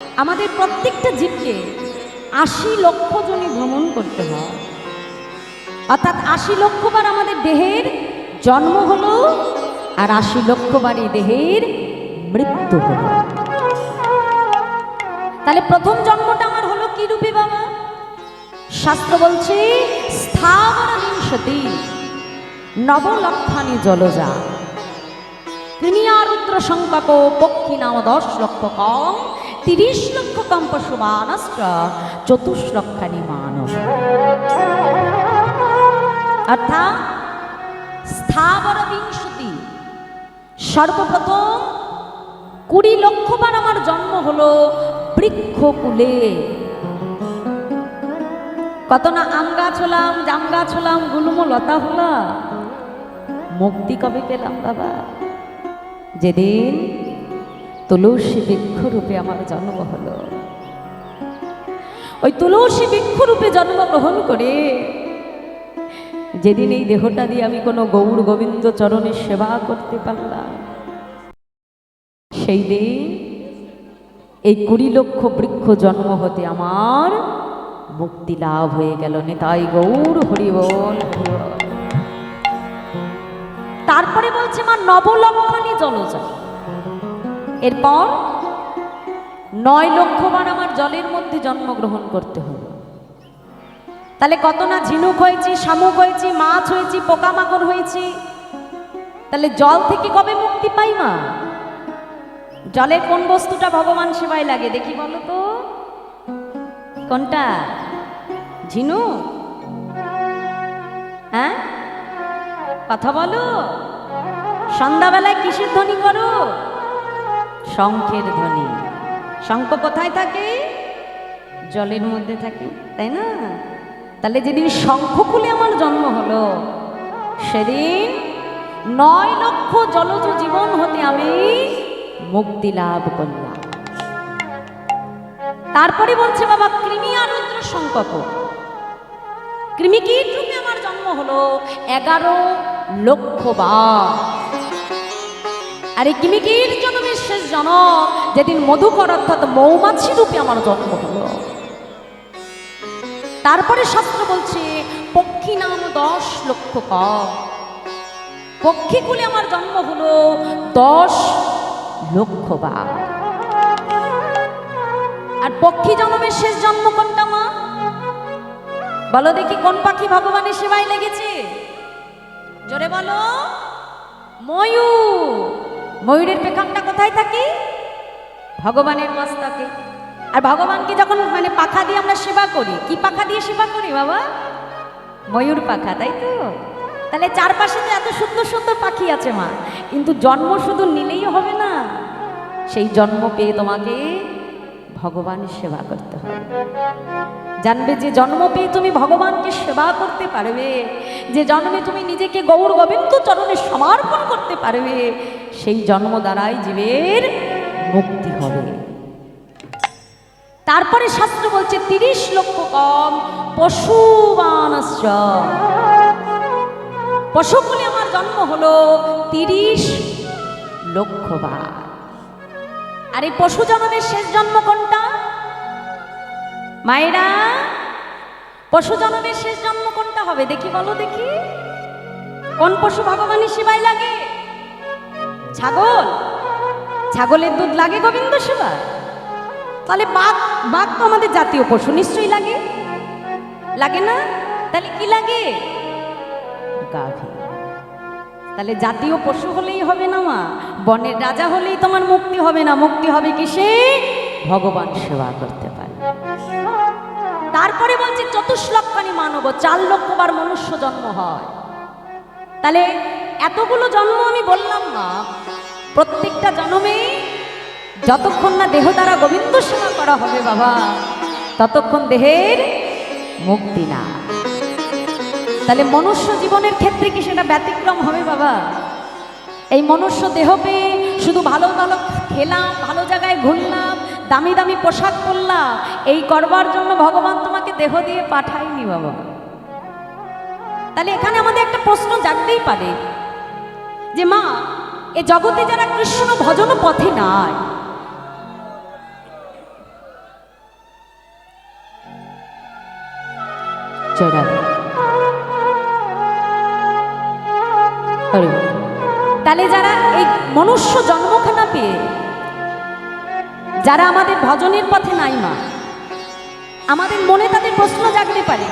আমাদের প্রত্যেকটা জীবকে ৮০ লক্ষ জনই ভ্রমণ করতে হয়, অর্থাৎ ৮০ লক্ষবার আমাদের দেহের জন্ম হলো আর ৮০ লক্ষবারই দেহের মৃত্যু হলো। তাহলে প্রথম জন্মটা আমার হলো কি রূপে বাবা? শাস্ত্র বলছে স্থাবর বিংশতি নবলক্ষানি জলজা কৃমিয়ারুদ্র সংকপ পক্ষী নাম ১০ লক্ষ কম ৩০ লক্ষ কম পশুমানশ্চ ২৪ লক্ষানি মানব। অর্থাৎ স্থাবর বিংশতি, সর্বপ্রথম ২০ লক্ষবার আমার জন্ম হলো বৃক্ষকুলে। কত না আম গাছ হলাম, জাম গাছ হলাম, গুলুম লতা হলাম, মুক্তি কবে পেলাম বাবা? যেদিন তুলসী বৃক্ষরূপে আমার জন্ম হলো। ওই তুলসী বৃক্ষরূপে জন্মগ্রহণ করে যেদিন এই দেহটা দিয়ে আমি কোনো গৌর গোবিন্দ চরণের সেবা করতে পারলাম, সেই দিন এই ২০ লক্ষ বৃক্ষ জন্ম হতে আমার মুক্তি লাভ হয়ে গেল। নিতাই গৌর হরিবল হরিবল। তারপরে বলছে মা নবলক্ষানি জলজা, এরপর ৯ লক্ষবার আমার জলের মধ্যে জন্মগ্রহণ করতে হলো। তাহলে কত না ঝিনুক হয়েছি, শামুক হয়েছি, মাছ হয়েছি, পোকামাকড় হয়েছি। তাহলে জল থেকে কবে মুক্তি পাই মা? জলের কোন বস্তুটা ভগবান সেবায় লাগে দেখি বলো তো? কোনটা? ঝিনুক? হ্যাঁ, কথা বলো। সন্ধ্যাবেলায় কিসের ধ্বনি করো? শঙ্খের ধ্বনি। শঙ্খ কোথায় থাকে? জলের মধ্যে থাকে, তাই না? তাহলে যেদিন শঙ্খকুলে আমার জন্ম হলো, সেদিন ৯ লক্ষ জলজ জীবন হতে আমি মুক্তি লাভ করলাম। তারপরে বলছে বাবা কৃমি আর রুদ্র সংকপ, কৃমিকীট রূপে আমার জন্ম হলো ১১ লক্ষ বার। আর এই কৃমিকীট জন্মের শেষ জন্ম যেদিন মধুকর অর্থাৎ মৌমাছি রূপে আমার জন্ম হলো। তারপরে শাস্ত্র বলছে পক্ষী নাম ১০ লক্ষ কম, পক্ষীকুলে আমার জন্ম হলো ১০ লক্ষ বার। আর পক্ষী জন্মের শেষ জন্ম কোনটা মা? বলো দেখি, কোন পাখি ভগবানের সেবায় লেগেছে? জোরে বলো। ময়ূর। ময়ূরের পেখমটা কোথায় থাকে? ভগবানের মস্তকে। আর ভগবানকে যখন পাখা দিয়ে আমরা সেবা করি, কি পাখা দিয়ে সেবা করি বাবা? ময়ূর পাখা, তাই তো? তাহলে চারপাশে তো এত সুন্দর সুন্দর পাখি আছে মা, কিন্তু জন্ম শুধু নিলেই হবে না, সেই জন্ম পেয়ে তোমাকে ভগবানের সেবা করতে হবে। জানবে যে জন্ম পেয়ে তুমি ভগবানকে সেবা করতে পারবে, যে জন্মে তুমি নিজেকে গৌর গোবিন্দ চরণে সমর্পণ করতে পারবে, সেই জন্ম দ্বারাই জীবের মুক্তি হবে। তারপরে শাস্ত্র বলছে ৩০ লক্ষ কম পশুমানশ্চ, পশুকুলে আমার জন্ম হলো ৩০ লক্ষ বার। আর এই পশু জন্মের শেষ জন্ম কোনটা মায়েরা? পশু জন্মের শেষ জন্ম কোনটা হবে দেখি বলো দেখি? কোন পশু ভগবানের সেবায় লাগে? ছাগল। ছাগলের দুধ লাগে গোবিন্দ সেবা। তাহলে বাঘ, বাঘ তো আমাদের জাতীয় পশু, নিশ্চয়ই লাগে, লাগে না? তাহলে কি লাগে? গাভী। তাহলে জাতীয় পশু হলেই হবে না মা, বনের রাজা হলেই তোমার মুক্তি হবে না। মুক্তি হবে কিসে? ভগবান সেবা করতে পারে। তারপরে বলছে ২৪ লক্ষানি মানব, ৪ লক্ষবার মনুষ্য জন্ম হয়। তাহলে এতগুলো জন্ম আমি বললাম না, প্রত্যেকটা জন্মে যতক্ষণ না দেহ দ্বারা গোবিন্দ সেবা করা হবে বাবা, ততক্ষণ দেহের মুক্তি না। তাহলে মনুষ্য জীবনের ক্ষেত্রে কি সেটা ব্যতিক্রম হবে বাবা? এই মনুষ্য দেহ পেয়ে শুধু ভালো ভালো খেলাম, ভালো জায়গায় ঘুরলাম, দামি দামি পোশাক পরলাম, এই করবার জন্য ভগবান তোমাকে দেহ দিয়ে পাঠায়নি বাবা। তাহলে এখানে আমাদের একটা প্রশ্ন জাগতেই পারে যে মা, এ জগতে যারা কৃষ্ণ ভজন পথে নাই, জয় রাধে। তাহলে যারা এই মনুষ্য জন্মখানা পেয়ে যারা আমাদের ভজনের পথে নাই মা, আমাদের মনে তাদের প্রশ্ন জাগতে পারে,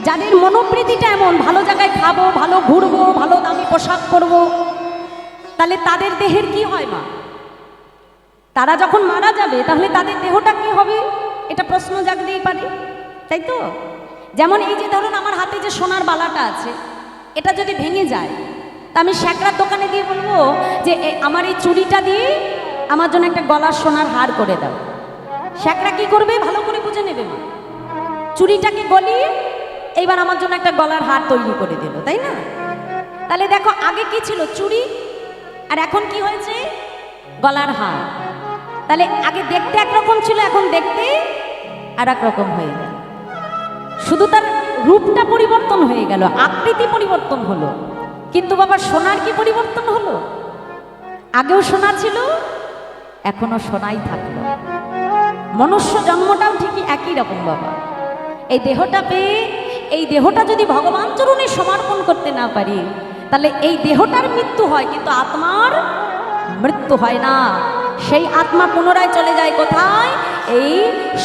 যাদের মনোবৃত্তিটা এমন ভালো জায়গায় খাবো, ভালো ঘুরবো, ভালো দামি পোশাক পরবো, তাহলে তাদের দেহের কি হয় মা? তারা যখন মারা যাবে তাহলে তাদের দেহটা কি হবে? এটা প্রশ্ন জাগতেই পারে, তাই তো? যেমন এই যে ধরুন আমার হাতে যে সোনার বালাটা আছে, এটা যদি ভেঙে যায় তা আমি শ্যাকরার দোকানে দিয়ে বলবো যে আমার এই চুড়িটা দিয়ে আমার জন্য একটা গলার সোনার হার করে দাও। শ্যাকরা কি করবে? ভালো করে বুঝে নেবে মা, চুড়িটাকে গলিয়ে এইবার আমার জন্য একটা গলার হার তৈরি করে দিল, তাই না? তাহলে দেখো আগে কি ছিল? চুড়ি, আর এখন কি হয়েছে? গলার হার। তাহলে আগে দেখতে একরকম ছিল, এখন দেখতে আর এক রকম হয়ে গেল। শুধু তার রূপটা পরিবর্তন হয়ে গেল, আকৃতি পরিবর্তন হলো, কিন্তু বাবা সোনার কি পরিবর্তন হলো? আগেও সোনা ছিল, এখনো সোনাই থাকলো। মনুষ্য জন্মটাও ঠিকই একই রকম বাবা। এই দেহটা পেয়ে এই দেহটা যদি ভগবান চরণে সমর্পণ করতে না পারি, তাহলে এই দেহটার মৃত্যু হয়, কিন্তু আত্মার মৃত্যু হয় না। সেই আত্মা পুনরায় চলে যায় কোথায়? এই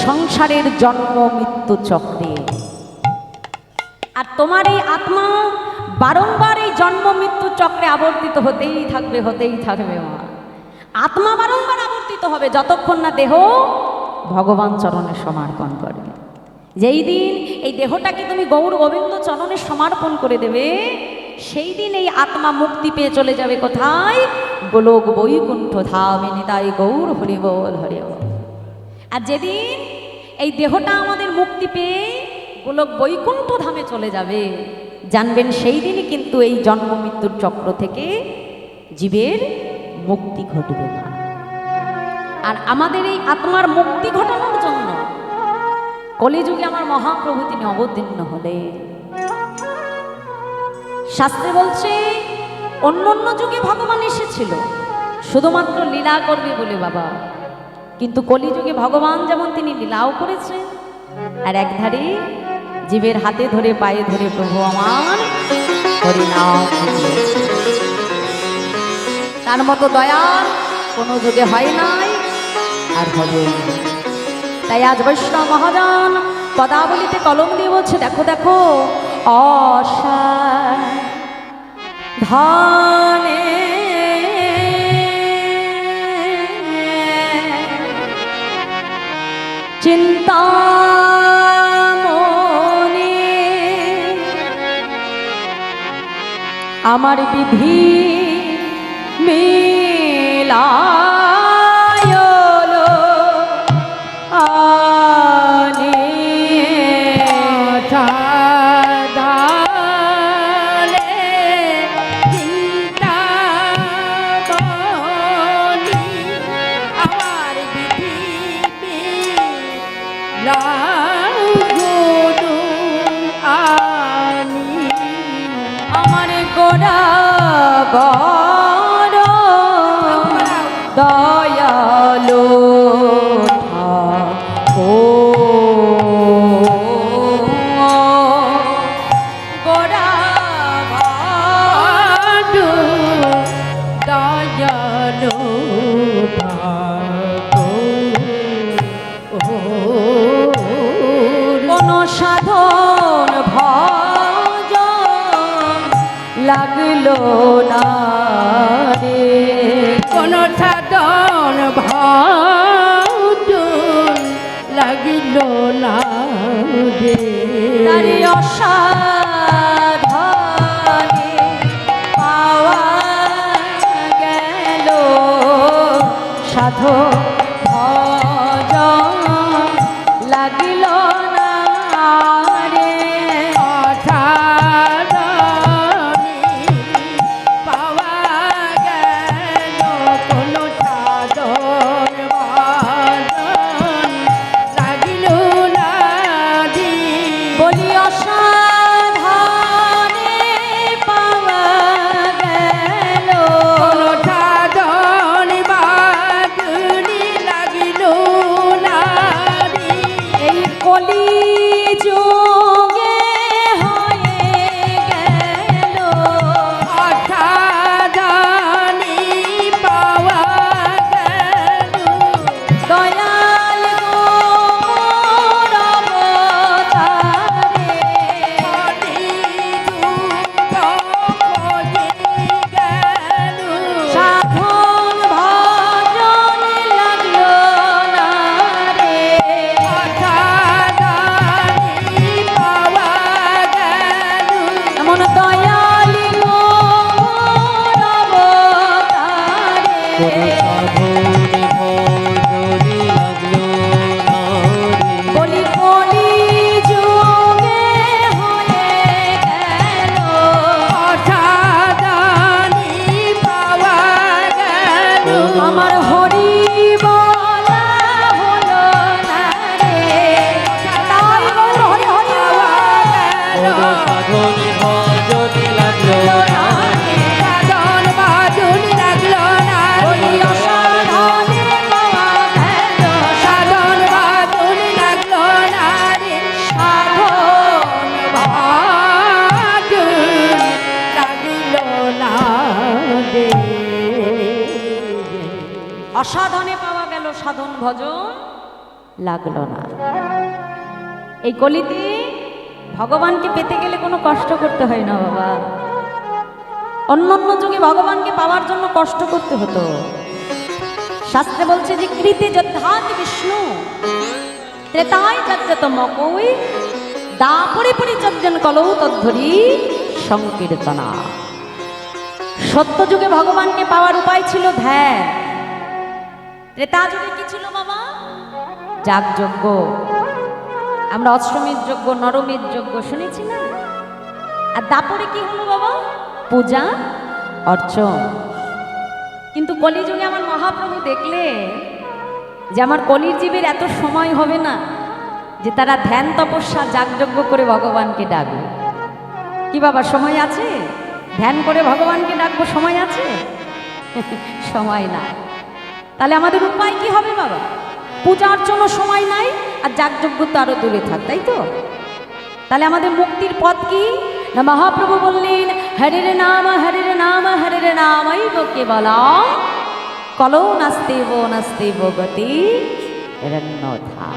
সংসারের জন্ম মৃত্যু চক্রে। আর তোমার এই আত্মা বারংবার এই জন্ম মৃত্যু চক্রে আবর্তিত হতেই থাকবে, হতেই থাকবে মা। আত্মা বারংবার আবর্তিত হবে যতক্ষণ না দেহ ভগবান চরণে সমর্পণ করবে। যেই দিন এই দেহটাকে তুমি গৌর গোবিন্দ চরণে সমর্পণ করে দেবে, সেই দিন এই আত্মা মুক্তি পেয়ে চলে যাবে কোথায়? গোলক বৈকুণ্ঠ ধামে নিতাই গৌর হরি বল, হরি বল। আর যেদিন এই দেহটা আমাদের মুক্তি পেয়ে গোলক বৈকুণ্ঠ ধামে চলে যাবে, জানবেন সেই দিনই কিন্তু এই জন্ম মৃত্যুর চক্র থেকে জীবের মুক্তি ঘটবে না। আর আমাদের এই আত্মার মুক্তি ঘটানোর জন্য কলিযুগে আমার মহাপ্রভু তিনি অবতীর্ণ হলে। শাস্ত্রে বলছে অন্য অন্য যুগে ভগবান এসেছিল শুধুমাত্র লীলা করবে বলে বাবা, কিন্তু কলিযুগে ভগবান যেমন তিনি লীলাও করেছেন, আর একধারে জীবের হাতে ধরে পায়ে ধরে প্রভু আমার হরিনাম দিয়েছে। তার মতো দয়াল কোনো যুগে হয় নাই আর হবে। তাই আজ বৈষ্ণব মহাজন পদাবলিতে কলম দিয়ে বলছে, দেখো দেখো অসাধনে চিন্তা মনে আমার বিধি মিলায়লো আনে অসাধনে চিন্তা মনে আমার বিধি মিলায়লো আনি আমার গোড়া বড় দয়ালো গোড়া বড় দয়ালো কোন সাধন ভজন লাগলো না রে, কোন সাধন ভজন লাগিলো না রে। তারি অসাধনে পাওয়া গেল সাধন ভজন লাগিল না রে। অসাধনে পাওয়া গেল কোন সাধন ভজন লাগিল না রে। বলি অসাধনে অসাধনে পাওয়া গেল, সাধন ভজন লাগলো না। এই কলিতে ভগবানকে পেতে গেলে কোনো কষ্ট করতে হয় না বাবা। অন্যান্য যুগে ভগবানকে পাওয়ার জন্য কষ্ট করতে হতো। শাস্ত্রে বলছে যে কৃতে যদ্ধাত বিষ্ণু ত্রেতায় যজ্জত মকই দাপরে পরিচর্যন কলৌ তদ্ধরি সংকীর্তনা। সত্য যুগে ভগবানকে পাওয়ার উপায় ছিল ধ্যান। ত্রেতা যুগে কি ছিল বাবা? যাগযজ্ঞ। আমরা অষ্টমীর যজ্ঞ, নবমীর যজ্ঞ শুনেছি না? আর দাপরে কি হলো বাবা? পূজা অর্চন। কিন্তু কলিযুগে আমার মহাপ্রভু দেখলে যে আমার কলির জীবের এত সময় হবে না যে তারা ধ্যান তপস্যা যাগযজ্ঞ করে ভগবানকে ডাকবে। কি বাবা সময় আছে? ধ্যান করে ভগবানকে ডাকবো, সময় আছে? সময় নাই। তাহলে আমাদের উপায় কি হবে বাবা? পূজা অর্চনও সময় নাই, আর যাগযজ্ঞ তো আরো দূরে থাক, তাই তো? তাহলে আমাদের মুক্তির পথ কি না? মহাপ্রভু বললেন হরির নাম হরির নাম হরির নামৈব কেবলম কলৌ নাস্তেব নাস্তেব গতি রন্যথা।